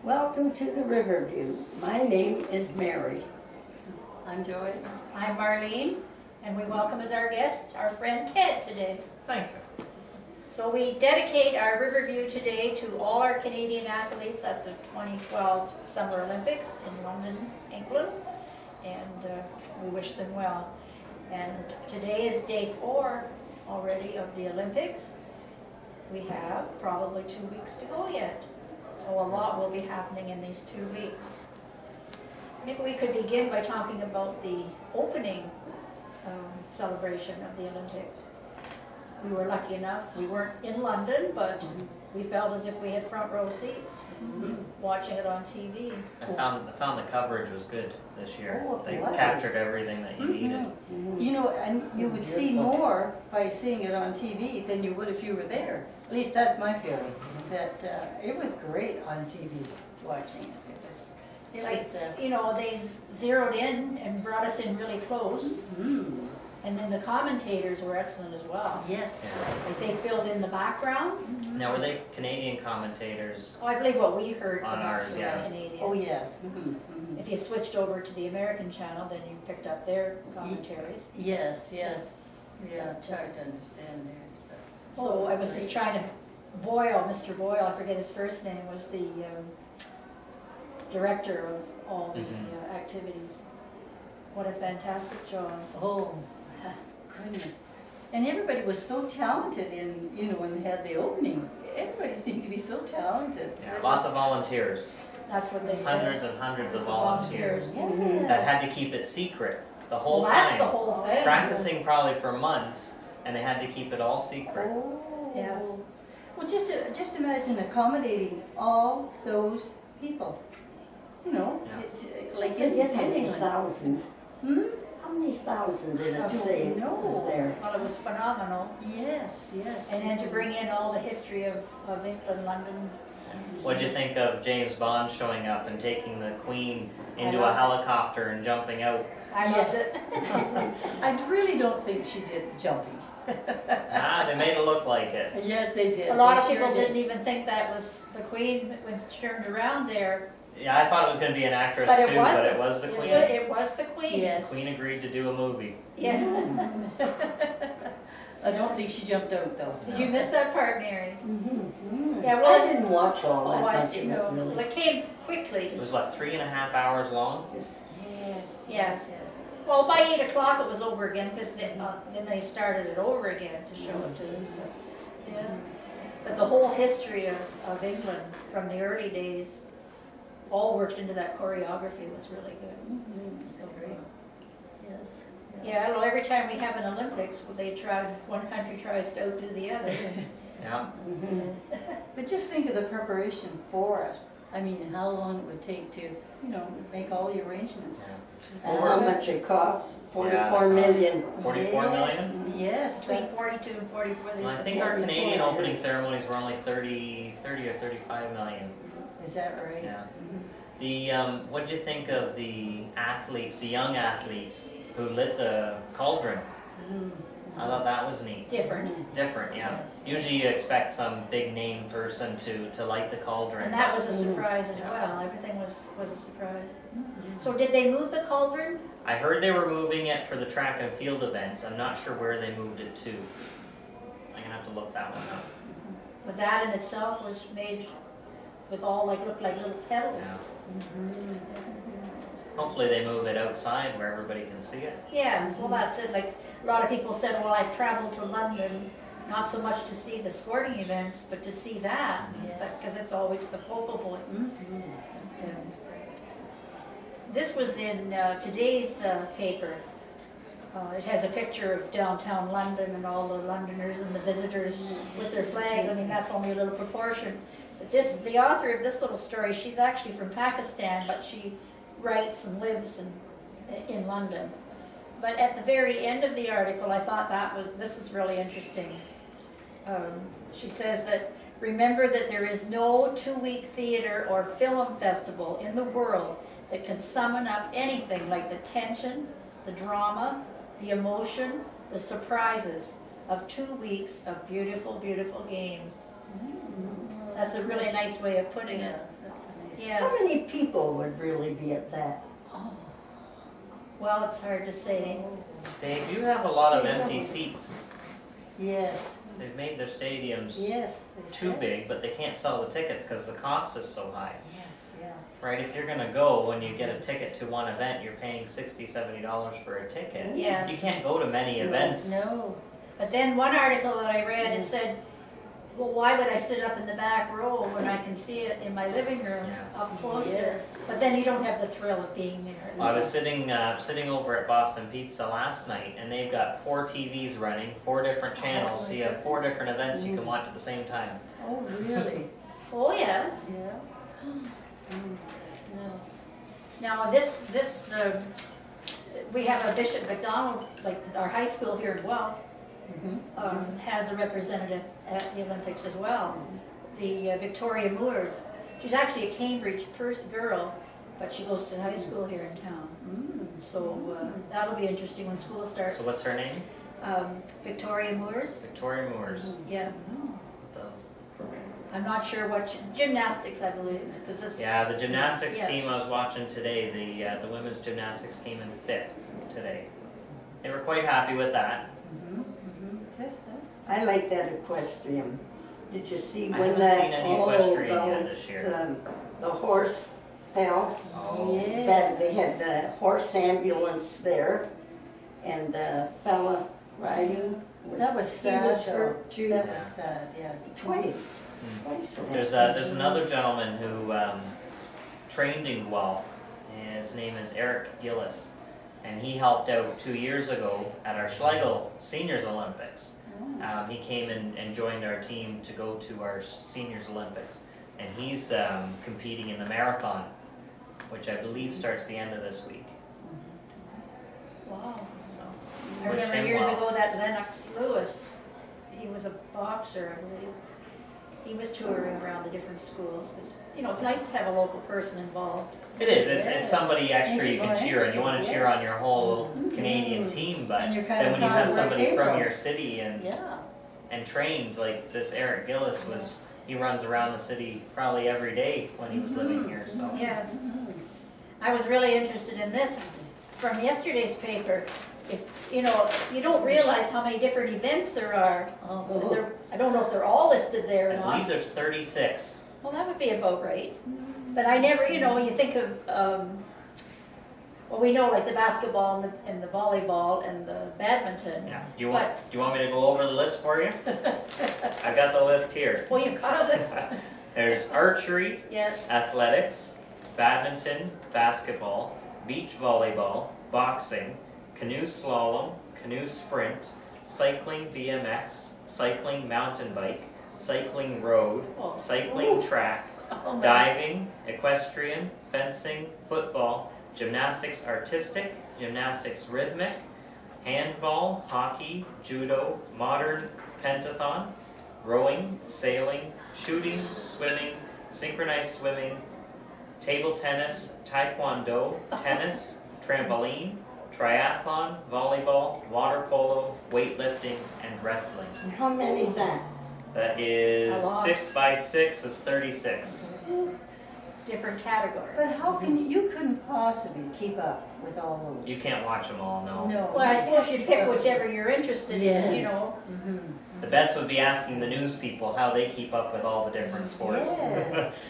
Welcome to the Riverview. My name is Mary. I'm Joy. I'm Marlene, and we welcome as our guest our friend Ted today. Thank you. So we dedicate our Riverview today to all our Canadian athletes at the 2012 Summer Olympics in London, England, and we wish them well. And today is day 4 already of the Olympics. We have probably 2 weeks to go yet, so a lot will be happening in these 2 weeks. Maybe we could begin by talking about the opening celebration of the Olympics. We were lucky enough, we weren't in London, but we felt as if we had front row seats watching it on TV. I found the coverage was good this year. Oh, They right. captured everything that you needed. You know, and you would see more by seeing it on TV than you would if you were there. At least that's my feeling, that it was great on TV watching it. You know, they zeroed in and brought us in really close, and then the commentators were excellent as well. Yes. Like they filled in the background. Now, were they Canadian commentators? Oh, I believe what we heard On from us ours, was yes. Canadian. Oh, yes. If you switched over to the American channel, then you picked up their commentaries. Yes, yes. Yeah, it's hard to understand theirs. But So I was just trying to, Boyle, Mr. Boyle, I forget his first name, was the director of all the activities. What a fantastic job. Oh, goodness. And everybody was so talented in, you know, when they had the opening. Everybody seemed to be so talented. Yeah, lots of volunteers. That's what they said. Hundreds and hundreds of volunteers Yes. that had to keep it secret the whole Well, time. that's the whole thing. Practicing probably for months, and they had to keep it all secret. Oh. Yes. Well, just imagine accommodating all those people. You know, Yeah. it's like Forget how many England. thousand. Hmm? How many thousand did I it don't say know. was there? Well, it was phenomenal. Yes, yes. And then to bring in all the history of England, London. What'd you think of James Bond showing up and taking the Queen into I a love- helicopter and jumping out? I loved it. I really don't think she did the jumping. They made it look like it. Yes, they did. A lot of They sure people did. didn't even think that was the Queen when she turned around there. Yeah, I thought it was going to be an actress But it too, wasn't. but it was the Queen. It was the Queen. Yes. Queen agreed to do a movie. Yeah. I don't think she jumped out though. Did you miss that part, Mary? Mm-hmm. Yeah, well, I didn't watch all that Oh, I much see. of No. it, Well, really. it came quickly. It was, what, 3.5 hours long? Yes, Yes. yes. Well, by 8 o'clock it was over again because then they started it over again to show it to us. Yeah. But the whole history of England from the early days all worked into that choreography was really good. So great. Yes. Yeah, I don't know, every time we have an Olympics, one country tries to outdo the other. Yeah. But just think of the preparation for it. I mean, how long it would take to, you know, make all the arrangements. And how much it cost? 44 million. 44 million? Yes. Between 42 and 44, they Well, I said. think our Canadian opening ceremonies were only 30 or 35 million. Is that right? Yeah. The what'd you think of the athletes, the young athletes who lit the cauldron? I thought that was neat. Different. Different, yeah. Usually you expect some big name person to light the cauldron. And that was a surprise as well. Everything was a surprise. So did they move the cauldron? I heard they were moving it for the track and field events. I'm not sure where they moved it to. I'm gonna have to look that one up. But that in itself was made with all looked like little petals. Yeah. Hopefully they move it outside where everybody can see it. Yes, well that's it. Like a lot of people said, well, I've traveled to London, not so much to see the sporting events, but to see that, because it's always the focal point. This was in today's paper. It has a picture of downtown London and all the Londoners and the visitors with their flags. I mean, that's only a little proportion. But the author of this little story, she's actually from Pakistan, but she writes and lives in London. But at the very end of the article, I thought this is really interesting. She says that, remember that there is no 2-week theater or film festival in the world that can summon up anything like the tension, the drama, the emotion, the surprises of 2 weeks of beautiful, beautiful games. That's a really nice way of putting it. That's a nice How Yes. many people would really be at that? Well, it's hard to say. They do have a lot of empty seats. Yes, They've made their stadiums yes. they too said. big, but they can't sell the tickets because the cost is so high. Yes, yeah. Right? If you're gonna go and you get a ticket to one event, you're paying $60, $70 for a ticket. Yeah. You can't go to many events. No. But then one article that I read, it said, well, why would I sit up in the back row when I can see it in my living room Yeah. up closer? Yes. But then you don't have the thrill of being there. I was sitting over at Boston Pizza last night, and they've got 4 TVs running, 4 different channels, so you have 4 different events you can watch at the same time. Oh, really? Oh, yes. Yeah. No. Now, we have a Bishop McDonald, like our high school here in Guelph, has a representative at the Olympics as well. The Victoria Moores. She's actually a Cambridge girl, but she goes to high school here in town. So that'll be interesting when school starts. So what's her name? Victoria Moores. Victoria Moores. Yeah, The- I'm not sure what gymnastics, I believe, because it's Yeah, the gymnastics Yeah. team I was watching today, the women's gymnastics came in 5th today. They were quite happy with that. Fifth, I like that equestrian. Did you see I when haven't that, seen any equestrian yet this year. the horse fell? Oh. Yes. That they had the horse ambulance there, and the fella riding was, That was he sad, was though. hurt too. That was sad, yes. Twice. There's another gentleman who trained in Guelph. His name is Eric Gillis, and he helped out 2 years ago at our Schlegel Seniors Olympics. He came and joined our team to go to our Seniors Olympics, and he's competing in the marathon, which I believe starts the end of this week. wow. So, I wish remember him years well. ago that Lennox Lewis, he was a boxer, I believe. He was touring around the different schools. It's nice to have a local person involved. It is. It's Yes. somebody extra Makes it you can more cheer, and you want to interesting, cheer yes. on your whole Canadian team. But And you're then kind of when you proud have of where it somebody came from from. your city Yeah. and trained like this Eric Gillis he runs around the city probably every day when he was living here. So Yes. I was really interested in this from yesterday's paper. If, you don't realize how many different events there are. I don't know if they're all listed there I or believe not. there's 36. Well, that would be about right. But I never, you think of, well, we know like the basketball and the volleyball and the badminton. Yeah. Do you want me to go over the list for you? I got the list here. Well, you've got a list. There's archery, Yes. athletics, badminton, basketball, beach volleyball, boxing, canoe slalom, canoe sprint, cycling BMX, cycling mountain bike, cycling road, Oh. cycling track, Oh, my. diving, equestrian, fencing, football, gymnastics artistic, gymnastics rhythmic, handball, hockey, judo, modern pentathlon, rowing, sailing, shooting, swimming, synchronized swimming, table tennis, taekwondo, tennis, trampoline, triathlon, volleyball, water polo, weightlifting, and wrestling. And how many is that? That is A lot. 6 by 6 is 36. Different categories. But how can you couldn't possibly keep up with all those? You can't watch them all, no. No. Well, I suppose you pick whichever you're interested in, Yes. The best would be asking the news people how they keep up with all the different sports. Yes.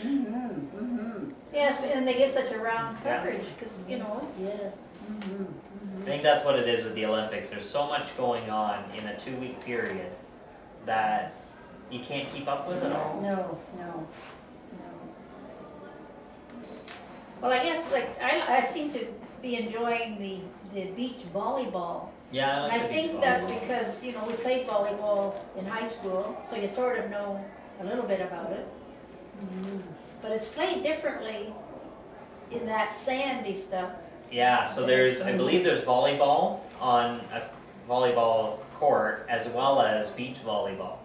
Yes, and they give such a round coverage, because, Yes. I think that's what it is with the Olympics. There's so much going on in a 2-week period that you can't keep up with it all. No. well, I guess, like, I seem to be enjoying the beach volleyball. Yeah, I And like I the beach think that's volleyball. because, we played volleyball in high school, so you sort of know a little bit about it. But it's played differently in that sandy stuff. Yeah, so I believe there's volleyball on a volleyball court as well as beach volleyball.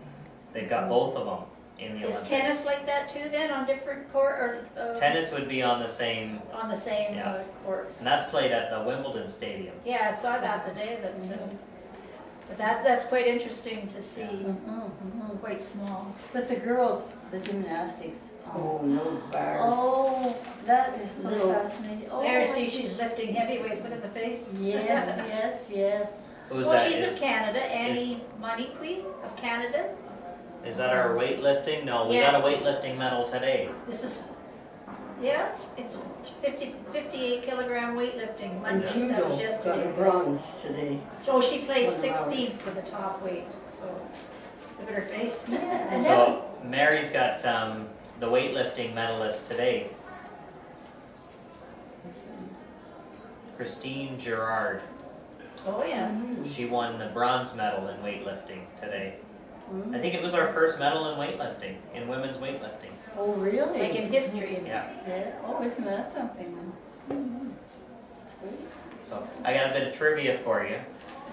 They've got both of them in the Is Olympics. tennis like that too then, on different court, or? Tennis would be on the same, On the same Yeah. courts? and that's played at the Wimbledon Stadium. Yeah, I saw that the day that, But that's quite interesting to see, quite small. But the girls, the gymnastics. Oh, no bars. Oh, that is so Little- fascinating. Oh, There, I see, see. she's lifting heavyweights, look at the face. Yes, yes, yes. Who's Well, that? she's Is, of Canada, Annie Monique of Canada. is that our weightlifting? No, we Yeah. got a weightlifting medal today. This is, yeah, it's 58 kilogram weightlifting, And Monday, that judo was got yesterday. a bronze today. Oh, she placed One of ours. 16th for the top weight, so look at her face. Yeah, and then So Mary's got the weightlifting medalist today, Christine Gerard. Oh, yes. She won the bronze medal in weightlifting today. Mm. I think it was our first medal in weightlifting, in women's weightlifting. Oh, really? Like in history, I mean. Yeah. Yeah. Oh, isn't that something? That's great. So I got a bit of trivia for you.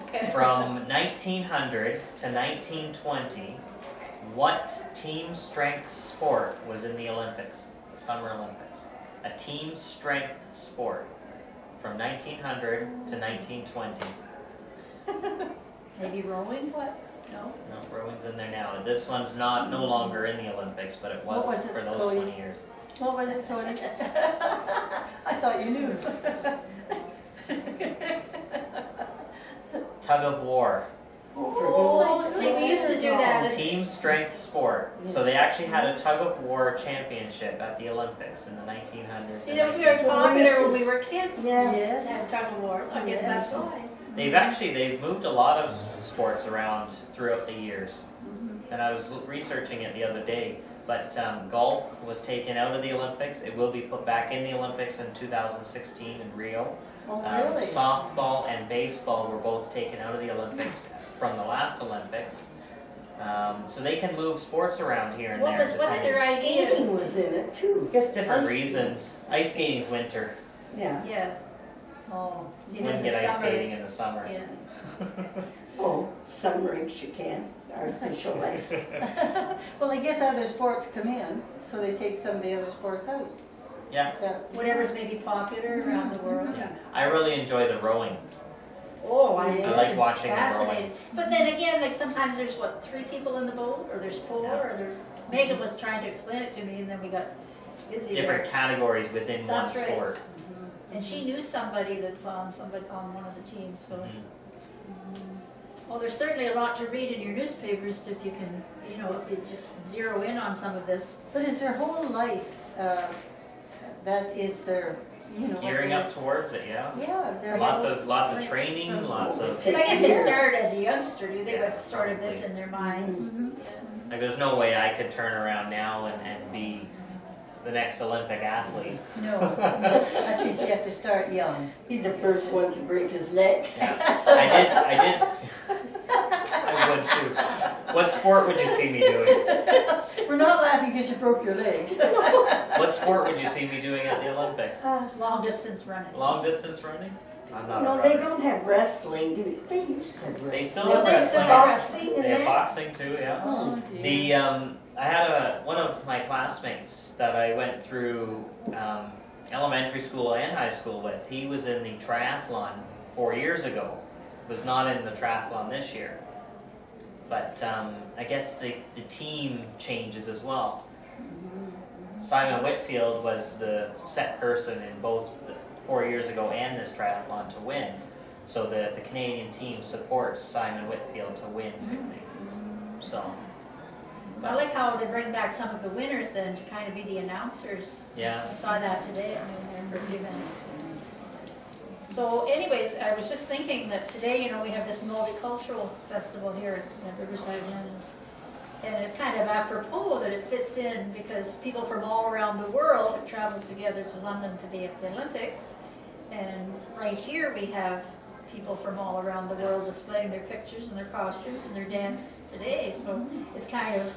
Okay. From 1900 to 1920, what team strength sport was in the Olympics, the Summer Olympics? A team strength sport from 1900 to 1920. Maybe rowing, what? No? No, rowing's in there now. This one's no longer in the Olympics, but it was, What was it, for those Cody? 20 years. What was it, Cody? I thought you knew. Tug of war. Oh, see, we used to do that. Team strength sport. So they actually had a tug of war championship at the Olympics in the 1900s. See, and that was very 1920s. popular when we were kids. Yeah. Yes. That tug of wars, I guess Yes. that's why. They've moved a lot of sports around throughout the years. And I was researching it the other day, but golf was taken out of the Olympics. It will be put back in the Olympics in 2016 in Rio. Oh, really? Softball and baseball were both taken out of the Olympics from the last Olympics. So they can move sports around here and What there. was- what's depending- their idea? Skating was in it too. I guess different Ice reasons. Ice skating's winter. Yeah. Yes. Oh. See, this Wouldn't is get ice summer. skating in the summer. Yeah. Oh, some rinks you can, artificial ice. Well, I guess other sports come in, so they take some of the other sports out. Yeah. So, Whatever's maybe popular around the world. Yeah. I really enjoy the rowing. Oh, I this like is watching them fascinating. But then again, like sometimes there's what, 3 people in the boat, or there's 4, Yeah. or there's. Megan was trying to explain it to me, and then we got busy Different there. categories within one That's right. sport. And she knew somebody that's on one of the teams. So, Mhm. well, there's certainly a lot to read in your newspapers if you can, if you just zero in on some of this. but is their whole life, that is their, what Gearing they- up towards it, yeah. Yeah, they're Lots of training, lots of. I guess they Years. started as a youngster, do they, Yeah, with sort of this in their minds. Mhm. Like, there's no way I could turn around now and be the next Olympic athlete. No, I think you have to start young. He's the first one to break his leg. Yeah. I did. I would too. What sport would you see me doing? We're not laughing because you broke your leg. What sport would you see me doing at the Olympics? Long distance running. Long distance running? I'm not a No, runner. they don't have wrestling, do they? They used to have wrestling. They still Well, have they still wrestling. have Boxing and They have that. boxing too, yeah. Oh, dear. The I had one of my classmates that I went through elementary school and high school with. He was in the triathlon 4 years ago. Was not in the triathlon this year. But I guess the team changes as well. Simon Whitfield was the set person in both 4 years ago and this triathlon to win. So the Canadian team supports Simon Whitfield to win, I think. So, I like how they bring back some of the winners then to kind of be the announcers. yeah. I saw that today, there for a few minutes. So anyways, I was just thinking that today, we have this multicultural festival here at Riverside Inn. And it's kind of apropos that it fits in because people from all around the world have traveled together to London to be at the Olympics. And right here we have people from all around the world displaying their pictures and their costumes and their dance today. So it's kind of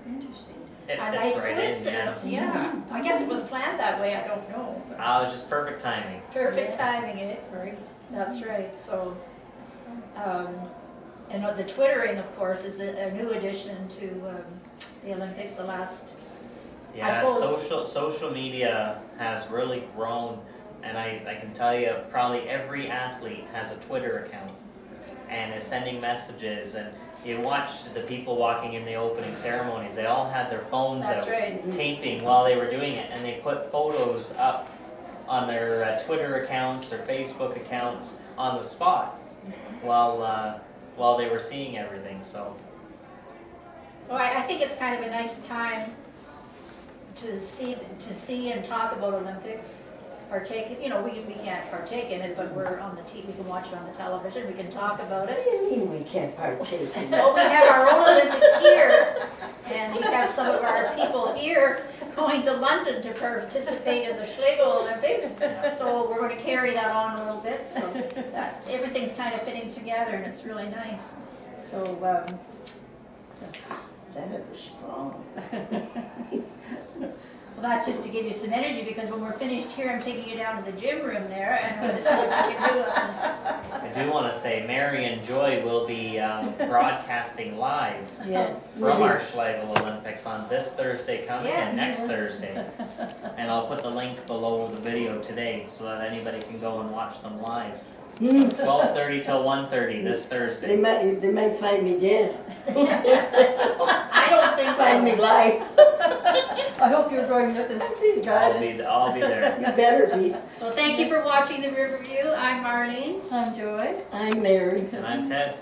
Interesting. It a fits nice right coincidence, in, yeah. I guess it was planned that way, I don't know. but It was just perfect timing. Perfect Yes. timing, eh? Great. That's right, so, and the twittering, of course, is a new addition to the Olympics, the last, Yeah, suppose- social media has really grown, and I can tell you probably every athlete has a Twitter account. and is sending messages. And you watch the people walking in the opening ceremonies, they all had their phones That's out right. taping while they were doing it, and they put photos up on their Twitter accounts or Facebook accounts on the spot while they were seeing everything. So Well, I think it's kind of a nice time to see and talk about Olympics. Partake, you know, we can't partake in it, but we're on the we can watch it on the television. We can talk about What it. do you mean we can't partake in it? Well, we have our own Olympics here, and we have some of our people here going to London to participate in the Schlegel Olympics. So we're going to carry that on a little bit. So that everything's kind of fitting together, and it's really nice. So. That it was strong. Well, that's just to give you some energy, because when we're finished here, I'm taking you down to the gym room there, and we're going to see what you can do. I do want to say Mary and Joy will be broadcasting live from our Schlegel Olympics on this Thursday coming and next Thursday. And I'll put the link below the video today so that anybody can go and watch them live. 12:30 till 1:30 this Thursday. They might find me dead. I don't think Find me so. live. I hope you're going with us, guys. I'll be there. You better be. So thank you for watching the Riverview. I'm Marlene. I'm Joy. I'm Mary. And I'm Ted.